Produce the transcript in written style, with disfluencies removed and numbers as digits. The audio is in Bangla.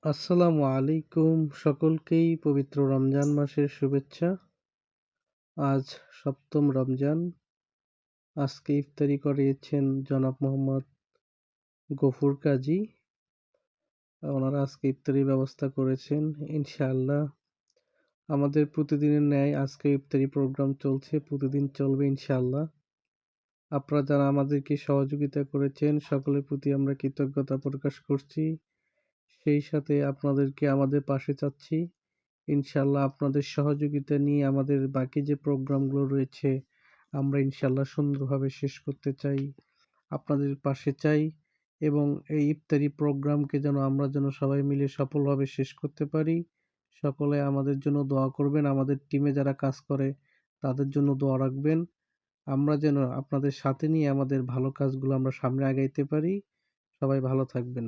আসসালামু আলাইকুম। সকলকেই পবিত্র রমজান মাসের শুভেচ্ছা। আজ ৭ম রমজান। আজকে ইফতারি করিয়েছেন জনাব মোহাম্মদ গফুর কাজী। ওনারা আজকে ইফতারির ব্যবস্থা করেছেন। ইনশাআল্লাহ আমাদের প্রতিদিনের ন্যায় আজকে ইফতারি প্রোগ্রাম চলছে, প্রতিদিন চলবে ইনশাআল্লাহ। আপনারা যারা আমাদেরকে সহযোগিতা করেছেন সকলের প্রতি আমরা কৃতজ্ঞতা প্রকাশ করছি। সেই সাথে আপনাদেরকে আমাদের পাশে চাচ্ছি। ইনশাআল্লাহ আপনাদের সহযোগিতা নিয়ে আমাদের বাকি যে প্রোগ্রামগুলো রয়েছে আমরা ইনশাআল্লাহ সুন্দরভাবে শেষ করতে চাই। আপনাদের পাশে চাই এবং এই ইফতারি প্রোগ্রামকে আমরা যেন সবাই মিলে সফলভাবে শেষ করতে পারি। সকলে আমাদের জন্য দোয়া করবেন। আমাদের টিমে যারা কাজ করে তাদের জন্য দোয়া রাখবেন। আমরা যেন আপনাদের সাথে নিয়ে আমাদের ভালো কাজগুলো আমরা সামনে আগাইতে পারি। সবাই ভালো থাকবেন।